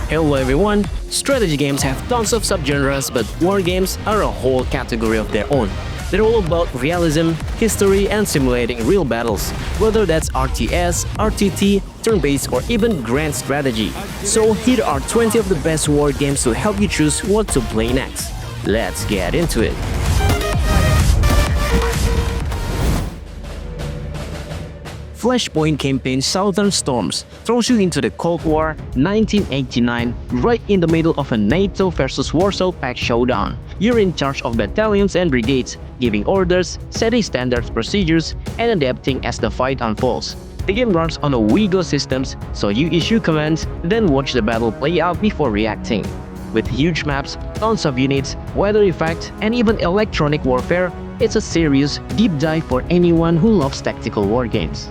Hello everyone! Strategy games have tons of subgenres, but war games are a whole category of their own. They're all about realism, history, and simulating real battles, whether that's RTS, RTT, turn-based, or even grand strategy. So here are 20 of the best war games to help you choose what to play next. Let's get into it! Flashpoint campaign Southern Storms throws you into the Cold War 1989, right in the middle of a NATO versus Warsaw Pact showdown. You're in charge of battalions and brigades, giving orders, setting standards procedures, and adapting as the fight unfolds. The game runs on a WIGO systems, so you issue commands, then watch the battle play out before reacting. With huge maps, tons of units, weather effects, and even electronic warfare, it's a serious, deep dive for anyone who loves tactical war games.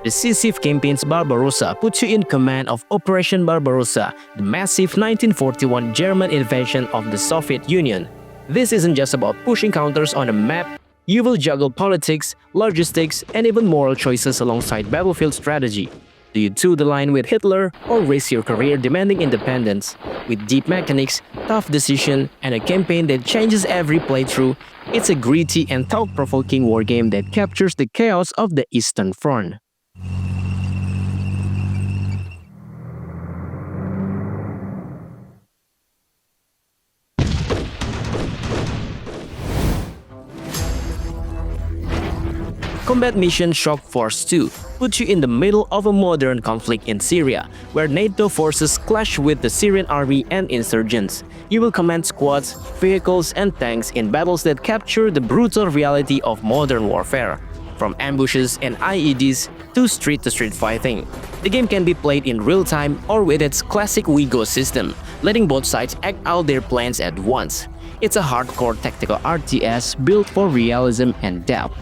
Decisive campaign's Barbarossa puts you in command of Operation Barbarossa, the massive 1941 German invasion of the Soviet Union. This isn't just about pushing counters on a map. You will juggle politics, logistics, and even moral choices alongside battlefield strategy. Do you toe the line with Hitler or risk your career demanding independence? With deep mechanics, tough decision, and a campaign that changes every playthrough, it's a gritty and thought-provoking war game that captures the chaos of the Eastern Front. Combat Mission Shock Force 2 puts you in the middle of a modern conflict in Syria, where NATO forces clash with the Syrian army and insurgents. You will command squads, vehicles, and tanks in battles that capture the brutal reality of modern warfare. From ambushes and IEDs to street-to-street fighting. The game can be played in real time or with its classic WIGO system, letting both sides act out their plans at once. It's a hardcore tactical RTS built for realism and depth.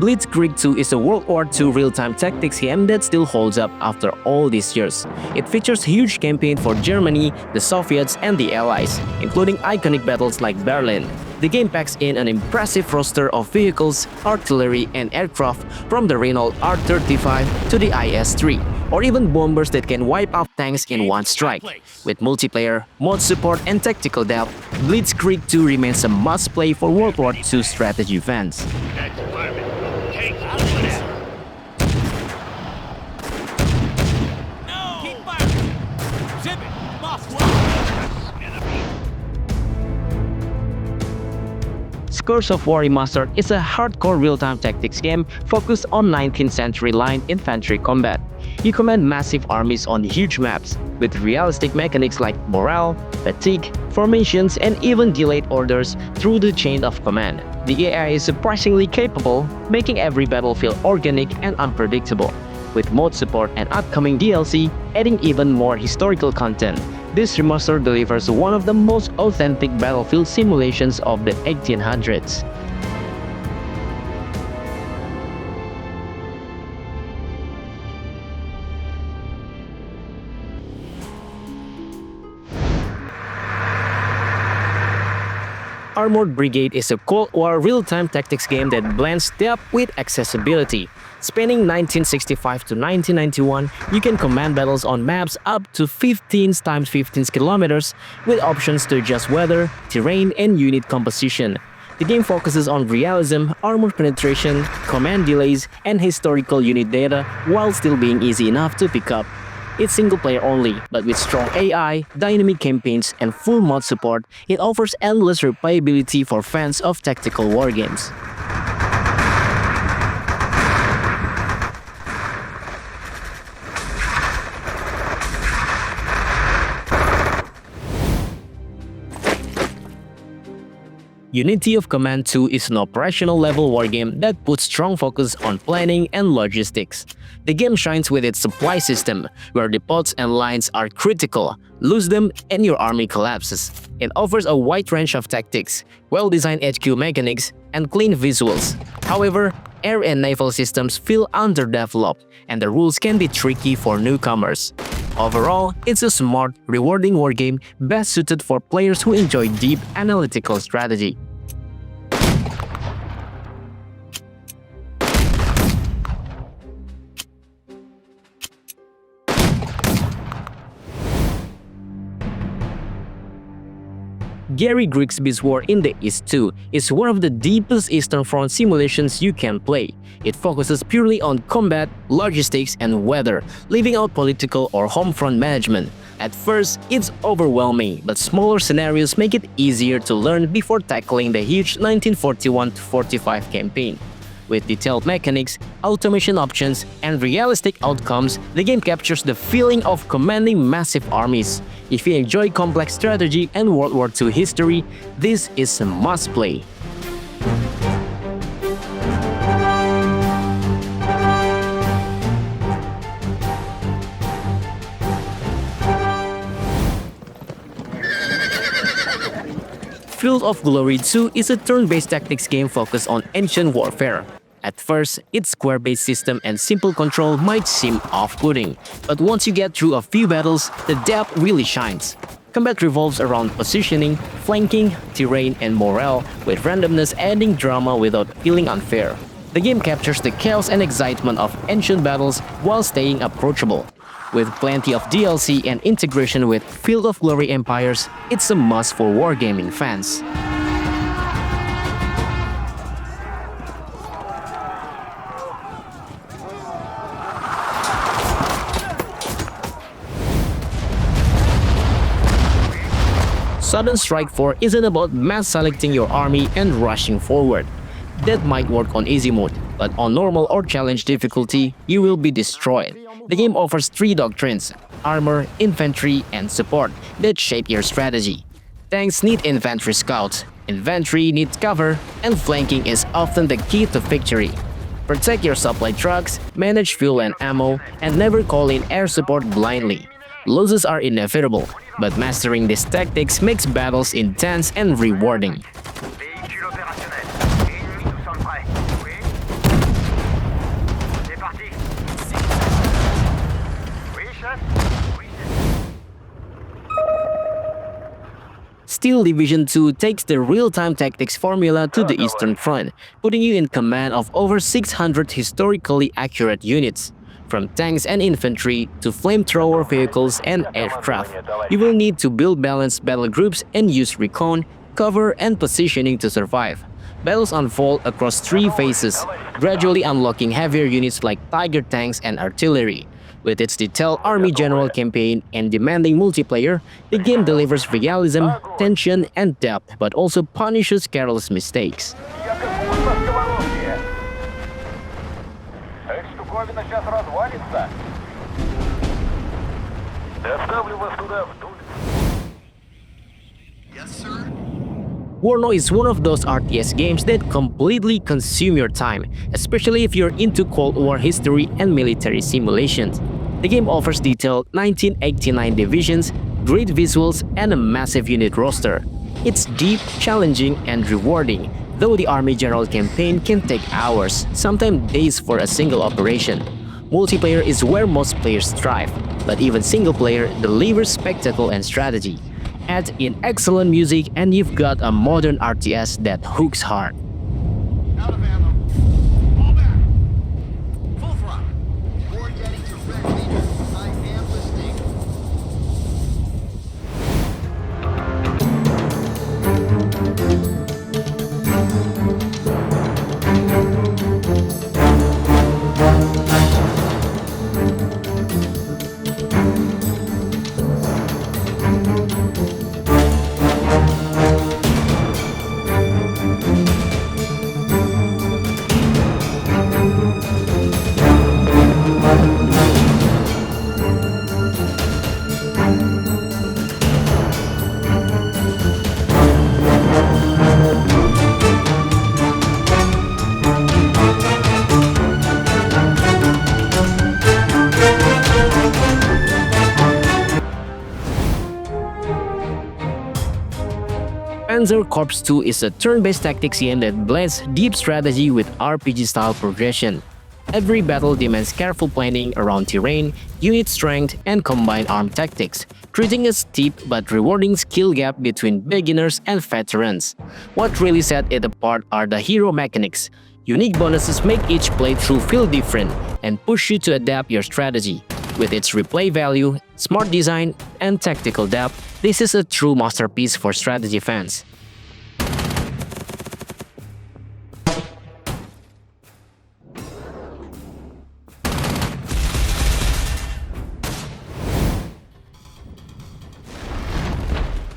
Blitzkrieg 2 is a World War II real-time tactics game that still holds up after all these years. It features a huge campaign for Germany, the Soviets, and the Allies, including iconic battles like Berlin. The game packs in an impressive roster of vehicles, artillery, and aircraft, from the Renault R35 to the IS-3, or even bombers that can wipe out tanks in one strike. With multiplayer, mod support, and tactical depth, Blitzkrieg 2 remains a must-play for World War II strategy fans. Scourge of War Remastered is a hardcore real-time tactics game focused on 19th century line infantry combat. You command massive armies on huge maps, with realistic mechanics like morale, fatigue, formations, and even delayed orders through the chain of command. The AI is surprisingly capable, making every battle feel organic and unpredictable. With mod support and upcoming DLC adding even more historical content, this remaster delivers one of the most authentic battlefield simulations of the 1800s. Armored Brigade is a Cold War real-time tactics game that blends depth with accessibility. Spanning 1965 to 1991, you can command battles on maps up to 15 x 15 kilometers, with options to adjust weather, terrain, and unit composition. The game focuses on realism, armor penetration, command delays, and historical unit data while still being easy enough to pick up. It's single-player only, but with strong AI, dynamic campaigns, and full mod support, it offers endless replayability for fans of tactical war games. Unity of Command 2 is an operational-level wargame that puts strong focus on planning and logistics. The game shines with its supply system, where depots and lines are critical. Lose them and your army collapses. It offers a wide range of tactics, well-designed HQ mechanics, and clean visuals. However, air and naval systems feel underdeveloped, and the rules can be tricky for newcomers. Overall, it's a smart, rewarding wargame best suited for players who enjoy deep analytical strategy. Gary Grigsby's War in the East 2 is one of the deepest Eastern Front simulations you can play. It focuses purely on combat, logistics, and weather, leaving out political or home front management. At first, it's overwhelming, but smaller scenarios make it easier to learn before tackling the huge 1941-45 campaign. With detailed mechanics, automation options, and realistic outcomes, the game captures the feeling of commanding massive armies. If you enjoy complex strategy and World War II history, this is a must-play. Field of Glory 2 is a turn-based tactics game focused on ancient warfare. At first, its square-based system and simple control might seem off-putting, but once you get through a few battles, the depth really shines. Combat revolves around positioning, flanking, terrain, and morale, with randomness adding drama without feeling unfair. The game captures the chaos and excitement of ancient battles while staying approachable. With plenty of DLC and integration with Field of Glory Empires, it's a must for wargaming fans. Sudden Strike 4 isn't about mass selecting your army and rushing forward. That might work on easy mode, but on normal or challenge difficulty, you will be destroyed. The game offers 3 doctrines: armor, infantry, and support that shape your strategy. Tanks need infantry scouts, infantry needs cover, and flanking is often the key to victory. Protect your supply trucks, manage fuel and ammo, and never call in air support blindly. Losses are inevitable, but mastering these tactics makes battles intense and rewarding. Steel Division 2 takes the real-time tactics formula to the Eastern Front, putting you in command of over 600 historically accurate units. From tanks and infantry to flamethrower vehicles and aircraft, you will need to build balanced battle groups and use recon, cover, and positioning to survive. Battles unfold across 3 phases, gradually unlocking heavier units like Tiger tanks and artillery. With its detailed Army General campaign and demanding multiplayer, the game delivers realism, tension, and depth, but also punishes careless mistakes. Warno is one of those RTS games that completely consume your time, especially if you're into Cold War history and military simulations. The game offers detailed 1989 divisions, great visuals, and a massive unit roster. It's deep, challenging, and rewarding, though the Army General campaign can take hours, sometimes days for a single operation. Multiplayer is where most players thrive, but even single player delivers spectacle and strategy. Add in excellent music and you've got a modern RTS that hooks hard. Out of ammo. Fall back. Full throttle. War getting to red meter. I am listening. Panzer Corps 2 is a turn-based tactics game that blends deep strategy with RPG-style progression. Every battle demands careful planning around terrain, unit strength, and combined arm tactics, creating a steep but rewarding skill gap between beginners and veterans. What really set it apart are the hero mechanics. Unique bonuses make each playthrough feel different and push you to adapt your strategy. With its replay value, smart design, and tactical depth, this is a true masterpiece for strategy fans.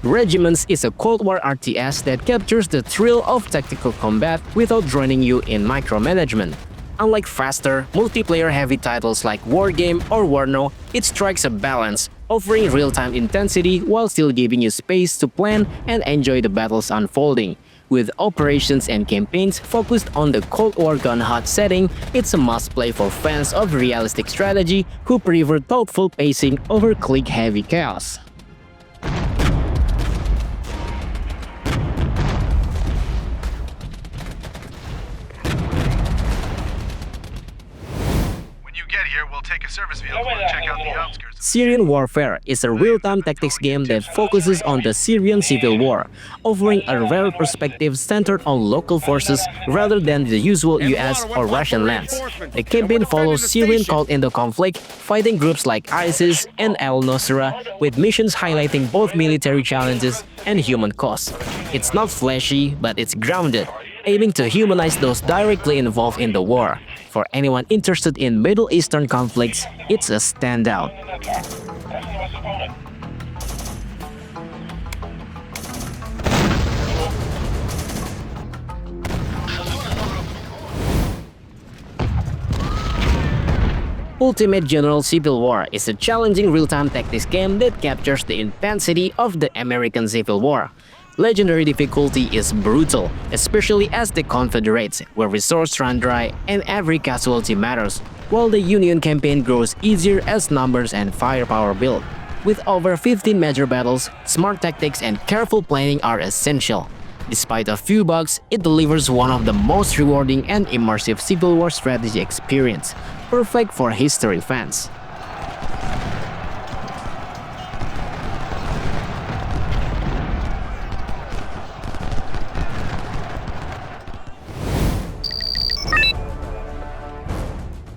Regiments is a Cold War RTS that captures the thrill of tactical combat without drowning you in micromanagement. Unlike faster, multiplayer-heavy titles like Wargame or Warno, it strikes a balance, offering real-time intensity while still giving you space to plan and enjoy the battles unfolding. With operations and campaigns focused on the Cold War gun-hot setting, it's a must-play for fans of realistic strategy who prefer thoughtful pacing over click-heavy chaos. We'll take a service vehicle and check out the outskirts. Syrian Warfare is a real-time tactics game that focuses on the Syrian Civil War, offering a rare perspective centered on local forces rather than the usual US or Russian lands. The campaign follows Syrian caught in the conflict, fighting groups like ISIS and al-Nusra, with missions highlighting both military challenges and human costs. It's not flashy, but it's grounded, aiming to humanize those directly involved in the war. For anyone interested in Middle Eastern conflicts, it's a standout. Ultimate General Civil War is a challenging real-time tactics game that captures the intensity of the American Civil War. Legendary difficulty is brutal, especially as the Confederates, where resources run dry and every casualty matters, while the Union campaign grows easier as numbers and firepower build. With over 15 major battles, smart tactics and careful planning are essential. Despite a few bugs, it delivers one of the most rewarding and immersive Civil War strategy experience, perfect for history fans.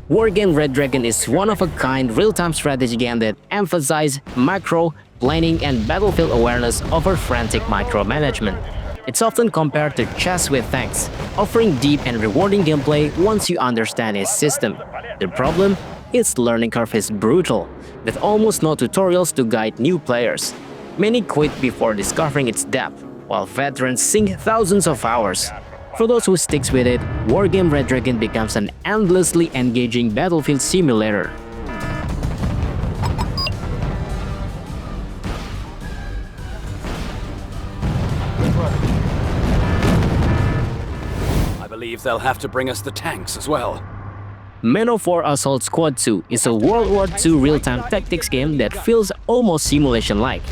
Wargame Red Dragon is one-of-a-kind real-time strategy game that emphasizes macro, planning, and battlefield awareness over frantic micromanagement. It's often compared to chess with tanks, offering deep and rewarding gameplay once you understand its system. The problem? Its learning curve is brutal, with almost no tutorials to guide new players. Many quit before discovering its depth, while veterans sink thousands of hours. For those who sticks with it, Wargame Red Dragon becomes an endlessly engaging battlefield simulator. I believe they'll have to bring us the tanks as well. Men of War Assault Squad 2 is a World War II real-time tactics game that feels almost simulation-like.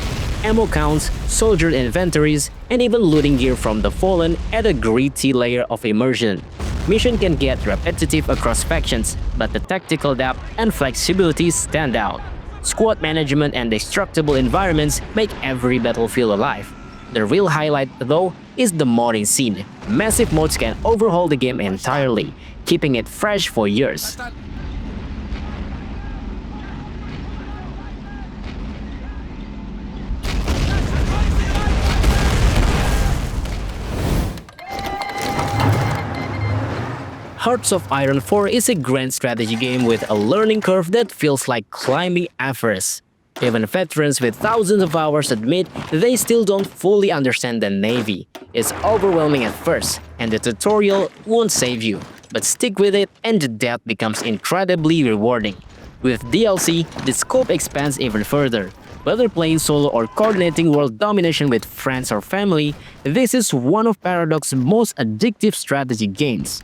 Ammo counts, soldier inventories, and even looting gear from the fallen add a gritty layer of immersion. Mission can get repetitive across factions, but the tactical depth and flexibility stand out. Squad management and destructible environments make every battle feel alive. The real highlight, though, is the modding scene. Massive mods can overhaul the game entirely, keeping it fresh for years. Hearts of Iron 4 is a grand strategy game with a learning curve that feels like climbing Everest. Even veterans with thousands of hours admit they still don't fully understand the Navy. It's overwhelming at first, and the tutorial won't save you, but stick with it and the depth becomes incredibly rewarding. With DLC, the scope expands even further. Whether playing solo or coordinating world domination with friends or family, this is one of Paradox's most addictive strategy games.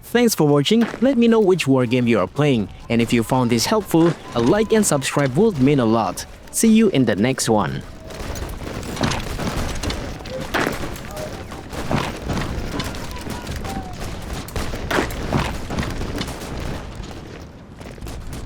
Thanks for watching, let me know which wargame you are playing, and if you found this helpful, a like and subscribe would mean a lot. See you in the next one.